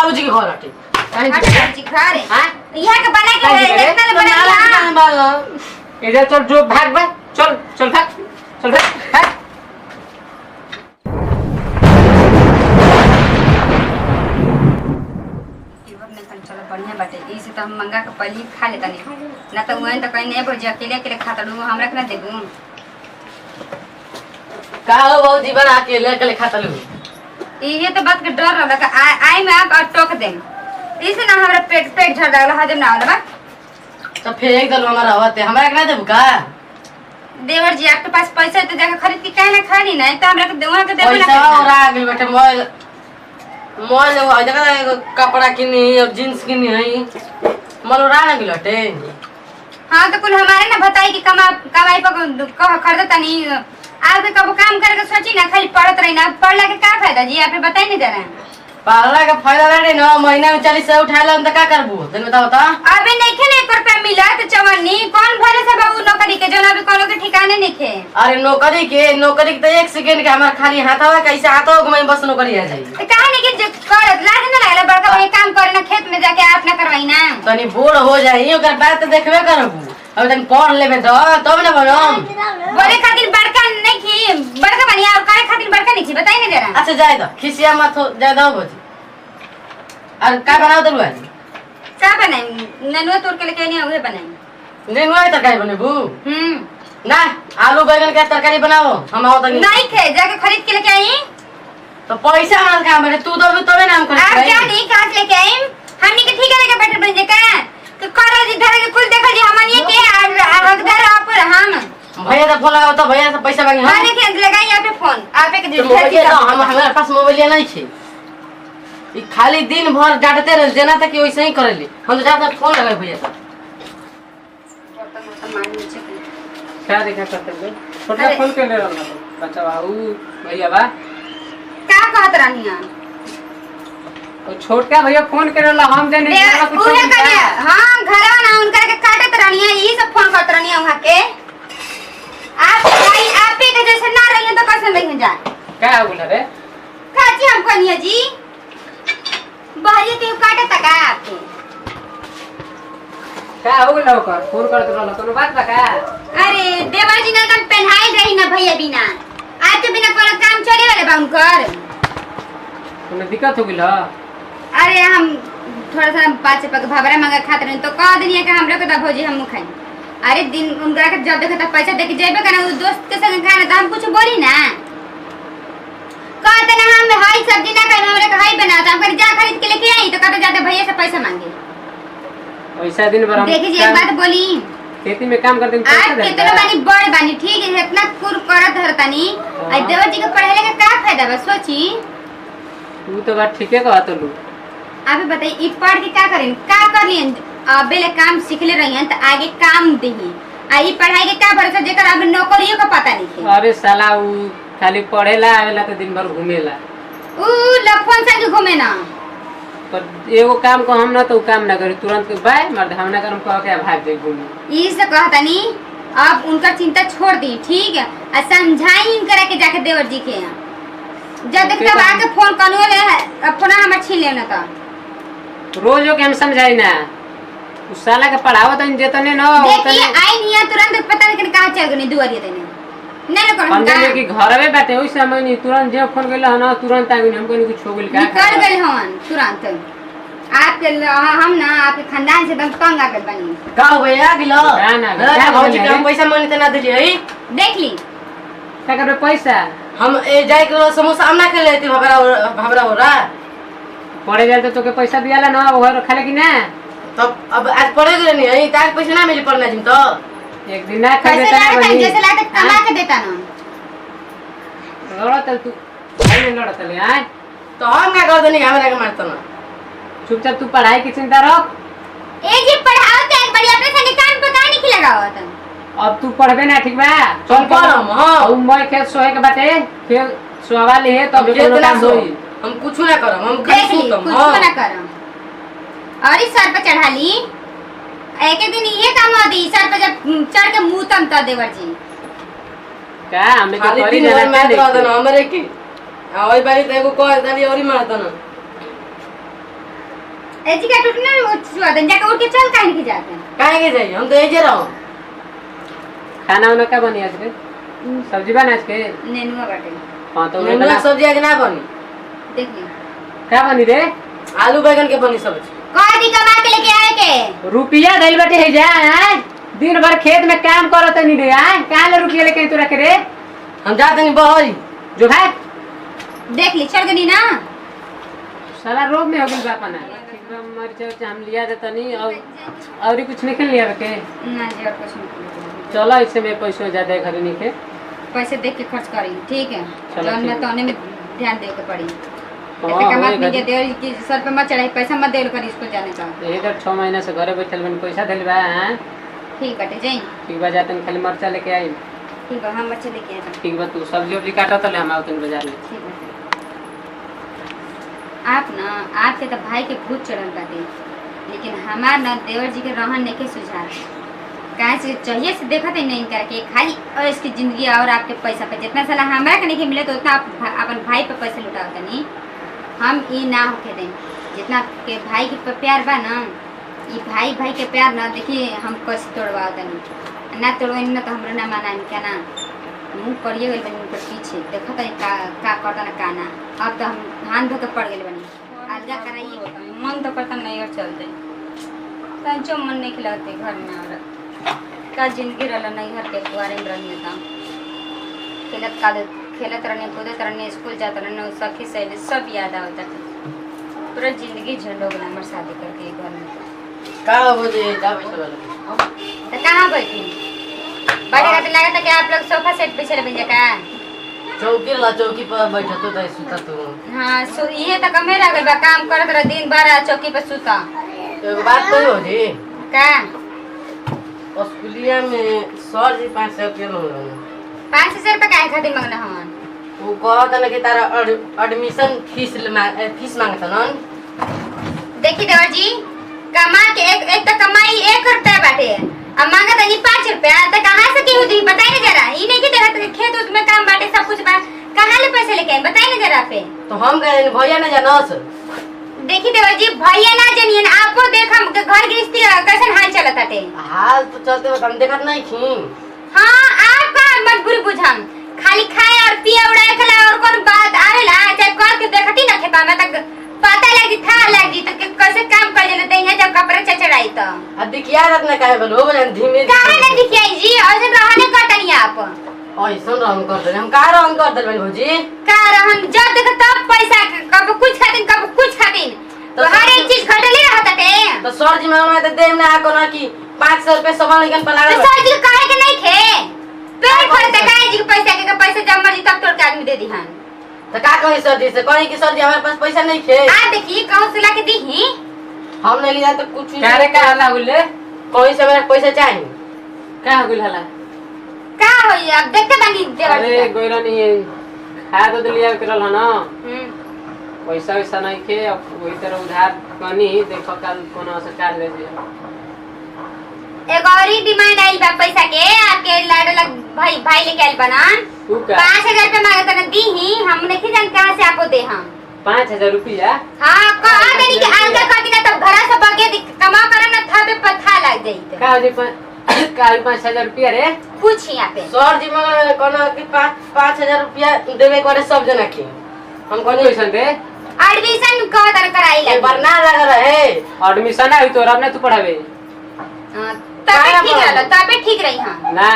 बाबूजी के घर हटे बाबूजी घर है हां यहां के बना के इतना बना के इधर चल जो भाग भाग चल चल भाग चलो बढ़िया बाटे इसे तो हम मंगा के पहले खा लेता नहीं ना तो वहीं तो कहीं नहीं भोजी अकेले अकेले खाता लूँ हमरा के ना देबू का हो बाबूजी बना के ले खाता लू ये तो बात के डर रहला आई में आप टोक दे इसे ना हमरा पेट झड़ लागला हजम ना होला तो फेंक दलो हमारा होते हमरा के ना देबू का देवर जी आपके पास पैसा है तो जाके खरीद के काहे ना खानी ना तो हमरा के देवा के देबो ना पैसा और आ गेल बेटे मोल वो जगह कपड़ा किनी और जींस किनी है मलोरा ना गिलटे हां तो कुल हमारे ना बताई कि कमाई पर खरीदता नहीं आप भी कब काम करके सोची ना खाली पढ़त रही ना पढ़ला के का फायदा जी आप बताई नहीं जरा पढ़ला के फायदा रे ना महीना में 40 से उठा लन त का करबू तने बताओ त अबे नइखे ने 1 रुपया मिला त चवन्नी कौन भरे से बाबू नौकरी के जोना भी कोनो के ठिकाने नइखे अरे नौकरी के तो 1 सेकंड के हमर खाली हाथवा कैसे हाथवा घुमाई बस नौकरी आ जाई काहे नहीं कि करत लागे ना लागला बड़का भाई काम करे ना खेत में जाके आप ना करवाई ना तनी बूढ़ हो जाई ओकर बाद त देखबे करबू अब तनी पढ़ लेबे त तब ना बनम बोले खातिर बड़का नहीं की बड़का बनिया और काहे खातिर बड़का नहीं की बताई ना जरा अच्छा जाए दो खिसिया मत हो जाए दो बोझी और का बनाओ दलु आज का बनाई ननुआ तोड़ के लेके नहीं उहे बनाई नेनुआ की तरकारी बनेबू ना आलू बैंगन के तरकारी बनाओ हम आओ तनी नहीं खे जाके खरीद के लेके आई तो पैसा हमार काम बने तू तो तबे नाम कर आप क्या नहीं काट लेके आई हमनी के ठीक है बैठे बन जे का तो करो जी धरे के कुल देखो जी हमनी के हकदार आप हम भैया तो फोन लगाओ तो भैया से पैसा मांगे हां लेके लगाई यहाँ पे फोन आपे के मोबाइल हम हमारे पास मोबाइल नहीं छे ई खाली दिन भर डांटते रह जेना तक कि वैसे ही करेली हम तो जाता फोन लगाए भैया से क्या देखा करते हैं छोटा फोन के ले रहा बच्चा बाबू भैया बा का कहत रानिया तो छोटका भैया फोन करे ला हम जाने कुछ उहे कने हां घरवा ना उनकर के काटत रानिया ई सब फोन करत रानिया वहां के आप भाई आपे के जैसे ना रहिए तो कैसे नहीं जा क्या बोला रे काची हम कनिया जी बाहर के काटत का आपके क्या हो गया ओकर फोन करत रहला कोनो बात बा का अरे देवर जी ने एकदम पहनाई रही ना भैया बिना आज के बिना कोनो काम चले वाले बा उनकर कोनो दिक्कत हो गेल अरे हम थोड़ा सा पाँच पक भावरा मंगा खाते रहे तो कह दिनिया कि हम लोग के भोजी हम खाई अरे दिन उनका के जब देखा तब पैसा देके जेबे करना उस दोस्त के संग खाना तो हम कुछ बोली ना कहते ना हम हाई सब्जी ना खाए हमरे के हाई बनाता हम जा खरीद के लेके आई तो कहते जाते भैया से पैसा मांगे ऐसा दिन भर हम देखिए जी एक बात बोली खेती में काम करते हैं आज कितना बानी बड़ बानी ठीक है इतना कुर करत हरतानी आज देवर जी के पढ़ाई के का फायदा बा सोची तू तो बात ठीके कहत लू आप बताइए ई पढ़ के का करें का करलियन बेले काम सीखले रहियन त आगे काम देही आ ई पढ़ाई के का भरोसा जेकर अब नौकरियो का पता नहीं है अरे साला उ खाली पढ़ेला आवेला तो दिन भर घूमेला उ लफन से घूमे ना पर एगो काम को हम ना तो काम ना करी तुरंत बाय मर्द हम ना करम कह के भाग दे घूमे ई से कहतानी अब उनका चिंता छोड़ दी ठीक है आ समझाई इनकरा के जाके देवर जी के जब तक तब आके फोन कनो ले अब फोन हम छीन लेना था रोज के हम समझाई ना उस साला के पढ़ावत हम जेतने न देखिए आई नहीं तुरंत पता नहीं कहां चल गनी दुआरिया देने नहीं करो हम जाने कि घर में बैठे ओइ समय नहीं तुरंत जे फोन गेल ना तुरंत आ गनी हमको कुछ हो गेल का निकल गए हन तुरंत आपके हम ना आपके खानदान से एकदम तंग आ गए बनी का हो भैया गिलो क्या भौजी के हम पैसा मांगते ना दिली है देख ली क्या करबे पैसा हम ए जाए के समोसा आमना के लेती भबरा हो रहा पढ़े जाए तो के पैसा दियाला ना घर खाले कि ना तब अब आज पढ़े गए नहीं है ताक पैसा ना मिली पढ़ना जिम तो एक दिन ना खा देता ना बनी जैसे लाते कमा के देता ना लड़ा तल तू नहीं लड़ा तल आए तो हम क्या कर देनी हमरा के मारता ना चुपचाप तू पढ़ाई की चिंता रख एक जी पढ़ाओ तो एक बड़ी अपने से कान पे काहे नहीं लगावा था अब तू पढ़बे ना ठीक बा चल पढ़म हां और मैं खेत सोए के बाटे फिर सवाल है तब कोनो काम होई हम कुछ ना करम हम देख खाली ली सुतम कुछ ना करम और इस सर पे चढ़ा ली एक दिन ये काम हो दी सर पे जब चढ़ के मुंह तम तो देवर जी का हमें खाली तो दिन भर मार रहा था हमरे की ओई बारी तो एगो कह दाली औरी मारता ना एजी का टूटना छुआ दे जाके उठ के चल काहे नहीं जाते काहे के जाई हम तो एजे रहो। खाना वाना का बनी आज के सब्जी बना आज के नेनुआ बाटे हां तो नेनुआ के सब्जी आज ना बनी। देख ली का बनी रे आलू बैंगन के बनी सब्जी। कह दी कमा के लेके आए के रुपया धइल बाटे है जा दिन भर खेत में काम करत नहीं रे काहे ले रुपया लेके तोरा के रे हम जाते नहीं बहरी जो भाई देख ली चढ़ गनी ना साला रोग में हो गइल बापा ना मर हम लिया देता नहीं और कुछ नहीं खेल लिया के ना जी और कुछ नहीं चलो इससे में पैसा ज्यादा घर नहीं के पैसे देख के खर्च करी ठीक है चलो, जौन में ठीक। तौने में ध्यान दे के पड़ी हाँ, इतने कमा वही के घड़ी। दे कि सर पे मत चढ़ाई पैसा मत देल करी स्कूल जाने का यही तो 6 महीना से घरे बैठल बन पैसा दिल बा हैं ठीक बाटे जाई ठीक बा जातन खाली मरचा लेके आई ठीक है हम बच्चे लेके आए ठीक बा तू सब्जी उब्जी काटा तो ले हम आवतन बाजार में ठीक है आप ना आपके तो भाई के भूत चढ़ल बाटे लेकिन हमार ना देवर जी के रहन नहीं के सुझाव कहे से चाहिए से देखत है नहीं करके खाली और इसकी जिंदगी और आपके पैसा पे जितना साला हमरा के नहीं मिले तो उतना आप अपन भाई पे पैसे लुटावत नहीं हम ई ना होके दें जितना के भाई के प्यार बा ना ई भाई भाई के प्यार ना देखिए हम कैसे तोड़वा नहीं ना तोड़वा ना तो हमरा ना माना क्या ना मुँह पड़िए गए बनी उनके पीछे देखो तो का करता ना का ना अब तो हम हाथ धो के पड़ गए बनी अलगा कराइए मन तो करता नहीं और चलते कंचो मन नहीं खिलाते घर में और का जिंदगी रहला नहीं घर के कुआरे में रहने का खेलत रहने कूदत रहने स्कूल जाते रहने सखी सहेली सब याद आवता पूरा जिंदगी झंड हो गया हमारे शादी करके घर में का हो जे जा बैठल वाला तो कहाँ बैठी बैठे रहते लगा था कि आप लोग सोफा सेट पीछे रह का चौकी ला चौकी पर बैठत तो दे सुता तू। हाँ ये तो कमे रह गइल बा काम करत रह दिन भर चौकी पर सुता एगो बात तो हो जी का स्कूलिया में सर जी 500 रुपया मांगल 5,000 रुपया काहे खातिर मांगना हमन वो कहत न कि तारा एडमिशन फीस मांगत न। देखी देवर जी कमा के एक तो कमाई 1 रुपया बाटे अब मांगा तो 5 रुपया तो कहाँ से केहू दी बताई ना जरा ई नहीं कि देखत खेत उत में काम बाटे सब कुछ बा कहाँ ले पैसे लेके आई बताई ना जरा पे तो हम कहे भैया न जानस। देखी देवर जी भैया ना जानिए आपको देख हम घर गृहस्थी कैसन हाल चलत हटे हाल तो चलते हम देखत नहीं खी। हाँ आपका मजबूरी बुझम खाली खाए और पिए उड़ाए खला और कौन बात आवेला चाहे कर के देखती ना खेपा में तक पता लगी था लगी तो कैसे काम कर जले दें जब कपड़े चचड़ाई तो आ दिखिया रत न काहे बोलो बन धीमे काहे ना दिखाई जी और जब रहने कटनी आप ऐसन रंग कर दे हम का रंग कर दे भौजी का रहन जब देखो तब पैसा कब कुछ खातिन तो हर एक चीज खटले रहत हटे तो सर जी में तो देम ना को ना कि 500 रुपया सामान लेकिन पला तो सर जी काहे के नहीं खे पेट भर के काहे जी के पैसे जब मर्जी तब तोड़ के आदमी दे दिहन तो का कही सर जी से कही कि सर जी हमारे पास पैसा नहीं खे आ देखिए कहूं से लाके दीही हम नहीं लिया तो कुछ कारे का हला गुले कहीं से मेरा पैसा चाहिए का गुल हला का होई अब देखते बानी देवर अरे गोइरा नहीं खा दो लिया करल ह ना हम्म पैसा वैसा नहीं के अब वही तरह उधार कनी देखो कल कोनो से काट ले दिया एक और ही डिमांड आई बा पैसा के आपके लाडला भाई लेके आइल बनान तू का 5,000 रुपया मांगत न दी ही हम नहीं जान कहां से आपको दे हम 5,000 रुपया हां कहा देनी कि आलगा कर दी ना तब घर से बगे कमा करे ना था पे पथा लग जाई का हो जी 5,000 रुपया रे पूछ यहां पे सर जी में कोनो कि 5,000 रुपया देवे करे सब जना की हम कौन कोनी पैसा दे एडमिशन कह तर कराई एक लगी बार ना लग रहे एडमिशन आई तो अब ना तू पढ़ावे तबे ठीक रही हां ना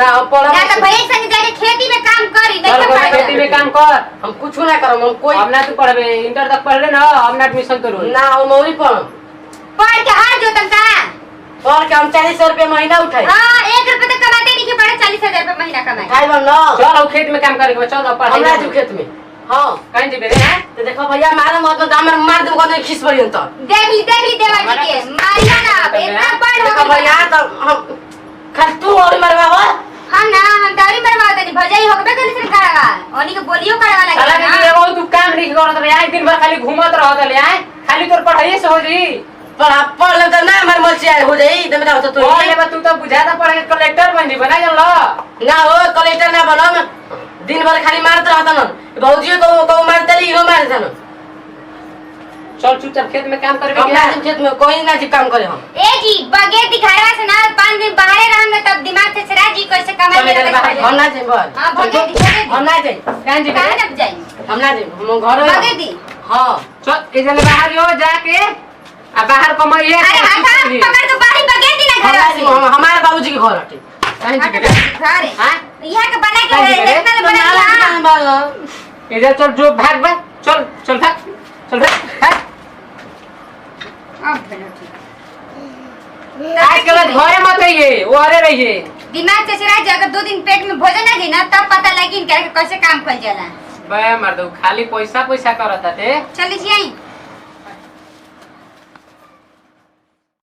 ना हम पढ़ब या तो भैया संग जाके खेती में काम करी चल नहीं कोई खेती में काम कर हम कुछ ना करब हम कोई अब ना तू पढ़वे इंटर तक पढ़ ले ना अब ना एडमिशन तो रो ना हम मौरी पढ़ब पढ़ के हार जो तनका और के हम 400 रुपया महीना उठाई हां 1 रुपया तो कमाते नहीं कि बड़ा 40,000 रुपया महीना कमाए उठाई बन ना चल अब खेत में काम करे के चल अब हमरा पढ़ाई जो खेत में हां कहीं जे बेरे हैं तो देखो भैया मारे मत तो हमर मार दूं कोने खिस पड़ी तो देख ली देवा जी के मारिया ना अब इतना बड़ हो देखो भैया तो हम खाली तू और मरवावा हम ना हम दारी मरवा देनी भजाई होबे कली से करावा ओनी के बोलियो करावा साला लगे के एगो तू काम नहीं करत रे आई दिन भर खाली घूमत रहत ले आई खाली तोर पढ़ाई से हो जी पढ़ ले तो ना हमार मर्जी आए हो जाई तो बताओ तो तू ओ ले तू तो बुझाता पढ़ के कलेक्टर बन जी बना जल ना हो कलेक्टर ना बनो दिन भर खाली मारत रहत न भौजी को मारते ली हो मारत न चल चुपचाप खेत में काम करबे अपना क्या? खेत में कोई ना जी काम करे हम ए जी बगैर दिखावा से ना 5 दिन बाहर रहम तब दिमाग से सरा जी कैसे कमाई चले मेरा बाहर, हम ना जाए बस हां बगैर दिखावे हम ना जाए कहां जी कहां तक जाई हम ना जाए हम घर बगैर दी हां चल इधर बाहर जो जाके आ बाहर कमाइए अरे हाथा पकड़ के बाहर बगैर दी ना हम घर ना से जाए हमारे बाबूजी के घर हटे कहां जी हट बेटा घर हां यहाँ के बना के कहाँ जी बेटे? इतना बना के इधर चल जो भाग भाग चल चल भाग चल भाग अब भेलो ठीक आज के बाद घरे मत आइए वो अरे रहिए दिमाग से सरा जी अगर 2 दिन पेट में भोजन ना दी ना तब पता लगी इनके कैसे काम कर जाला बे मर्द खाली पैसा पैसा करत थे चली जी आई